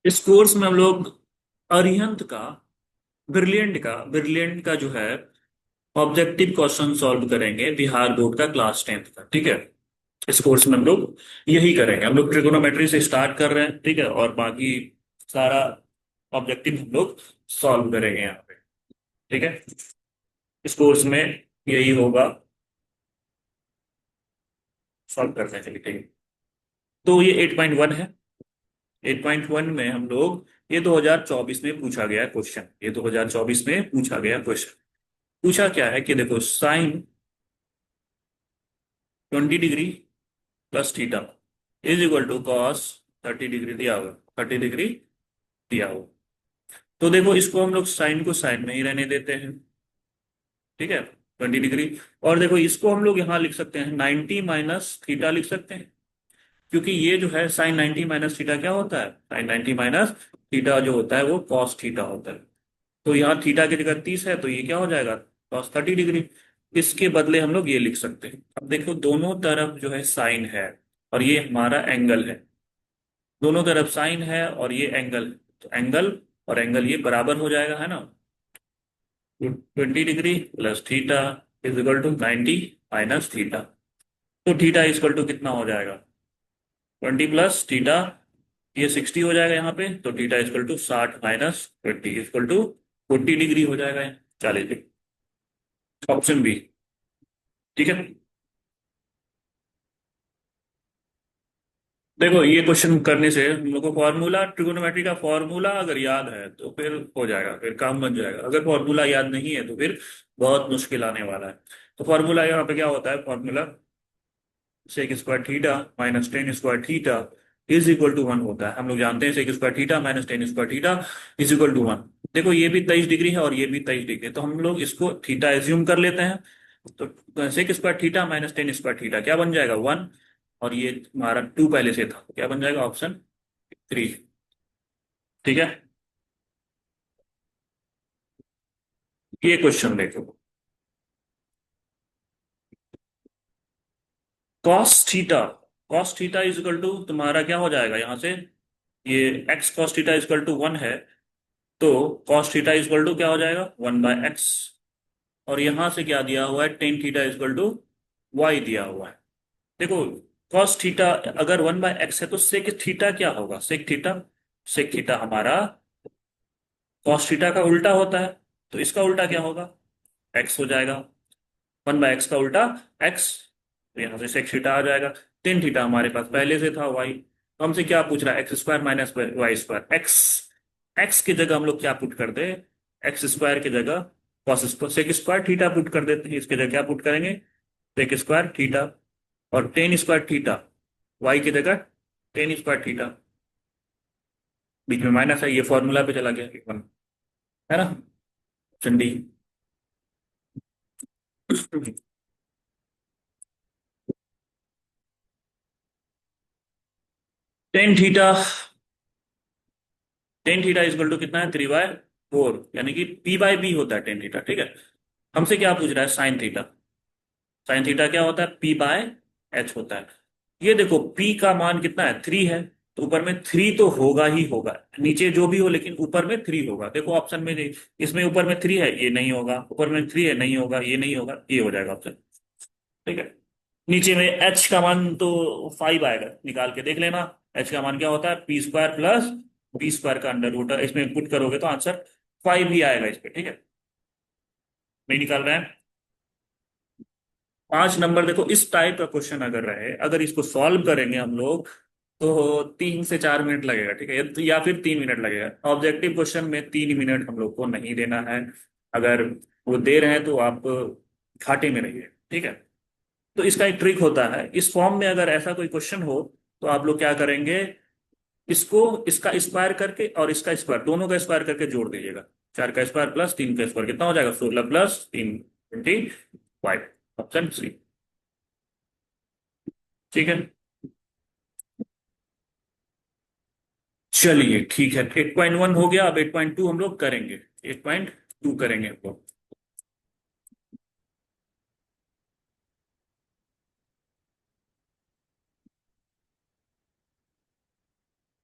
इस कोर्स में हम लोग अरिहंत का ब्रिलियंट का जो है ऑब्जेक्टिव क्वेश्चन सॉल्व करेंगे, बिहार बोर्ड का क्लास 10th का। ठीक है, इस कोर्स में हम लोग यही करेंगे। हम लोग ट्रिगोनोमेट्री से स्टार्ट कर रहे हैं, ठीक है, और बाकी सारा ऑब्जेक्टिव हम लोग सॉल्व करेंगे यहाँ पे। ठीक है, इस कोर्स में यही होगा, सॉल्व करते हैं। चलिए ठीक है, तो ये 8.1 है। 8.1 में हम लोग, ये 2024 में पूछा गया क्वेश्चन, ये 2024 में पूछा गया क्वेश्चन। पूछा क्या है कि देखो, sine 20 degree plus theta is equal to cos 30 degree दिया हुआ, 30 डिग्री दिया हुआ। तो देखो, इसको हम लोग साइन को साइन में ही रहने देते हैं। ठीक है, 20 डिग्री। और देखो, इसको हम लोग यहाँ लिख सकते हैं 90 माइनस थीटा लिख सकते हैं, क्योंकि ये जो है साइन 90 माइनस थीटा क्या होता है, साइन 90 माइनस थीटा जो होता है वो कॉस थीटा होता है। तो यहाँ थीटा की जगह 30 है, तो ये क्या हो जाएगा, कॉस 30 डिग्री। इसके बदले हम लोग ये लिख सकते हैं। अब देखो, दोनों तरफ जो है साइन है और ये हमारा एंगल है, दोनों तरफ साइन है और ये एंगल है, तो एंगल और एंगल ये बराबर हो जाएगा, है ना। 20 degree plus theta is equal to 90 minus theta. तो थीटा इज इक्वल टू कितना हो जाएगा, 20 प्लस थीटा, ये 60 हो जाएगा यहाँ पे, तो theta is equal to 60 minus 20 is equal to 40 degree हो जाएगा, 40 डिग्री। Option B. ठीक है, देखो ये क्वेश्चन करने से हम लोग को फॉर्मूला, ट्रिगोनोमेट्री का फॉर्मूला अगर याद है तो फिर हो जाएगा, फिर काम बन जाएगा। अगर फॉर्मूला याद नहीं है तो फिर बहुत मुश्किल आने वाला है। तो फॉर्मूला यहाँ पे क्या होता है, formula sec square theta minus tan square theta is equal to 1 होता है। हम लोग जानते हैं sec square theta minus tan square theta is equal to 1। देखो, ये भी 23 डिग्री है और ये भी 23 डिग्री है, तो हम लोग इसको थीटा एज्यूम कर लेते हैं। तो sec square theta minus tan square theta क्या बन जाएगा, 1। और ये हमारा 2 पहले से था, तो क्या बन जाएगा, ऑप्शन 3। ठीक है, ये क्वेश्चन देखो, cos theta is equal to तुम्हारा क्या हो जाएगा यहाँ से, ये x cos theta is equal to 1 है, तो cos theta is equal to क्या हो जाएगा, 1/x। और यहां से क्या दिया हुआ है, tan theta is equal to y दिया हुआ है। देखो, कॉस थीटा अगर 1/x है तो सेक थीटा क्या होगा, सेक थीटा हमारा कॉस थीटा का उल्टा होता है, तो इसका उल्टा क्या होगा, एक्स हो जाएगा। 1/x का उल्टा एक्स, तो यहाँ से सेक थीटा आ जाएगा। टेन थीटा हमारे पास पहले से था वाई, तो हमसे क्या पूछ रहा है, x square minus y square. X x की जगह हम लोग क्या पुट कर दे, एक्स स्क्वायर की जगह cos square sec square theta put कर देते हैं, इसकी जगह क्या पुट करेंगे, सेक स्क्वायर थीटा। और टेन स्क्वायर थीटा वाई की जगह टेन स्क्वायर थीटा, बीच में माइनस है, ये फॉर्मूला पे चला गया एक वन, है ना, option D. Tan theta, tan theta is equal to कितना है, 3/4, यानी कि p/b होता है टेन थीटा। ठीक है, हमसे क्या पूछ रहा है, साइन थीटा। साइन थीटा क्या होता है, p/h होता है। ये देखो, p का मान कितना है, 3 है, तो ऊपर में 3 तो होगा ही होगा, नीचे जो भी हो लेकिन ऊपर में 3 होगा। देखो ऑप्शन में इसमें ऊपर में 3 है, ये नहीं होगा, ऊपर में 3 है, नहीं होगा, ये नहीं होगा, ये हो जाएगा ऑप्शन। ठीक है, नीचे में h का मान तो 5 आएगा, निकाल के देख लेना। h का मान क्या होता है, p² प्लस b² का अंडर रूट, इसमें पुट करोगे तो आंसर 5 ही आएगा इस पे। ठीक है, नहीं निकाल रहे हैं। 5 नंबर, देखो इस टाइप का क्वेश्चन अगर रहे, अगर इसको सॉल्व करेंगे हम लोग तो 3 से 4 मिनट लगेगा। ठीक है, या फिर 3 मिनट लगेगा। ऑब्जेक्टिव क्वेश्चन में 3 मिनट हम लोग को नहीं देना है, अगर वो दे रहे हैं तो आप घाटे में रहिए। ठीक है, तो इसका एक ट्रिक होता है, इस फॉर्म में अगर ऐसा कोई क्वेश्चन हो तो आप लोग क्या करेंगे, इसको इसका स्क्वायर करके और इसका स्क्वायर, दोनों का स्क्वायर करके जोड़ दीजिएगा। 4 का स्क्वायर प्लस 3 का स्क्वायर कितना हो जाएगा, 16 प्लस 3, 25, ऑप्शन सी। ठीक है, चलिए ठीक है, 8.1 हो गया, अब 8.2 हम लोग करेंगे, 8.2 करेंगे हम लोग।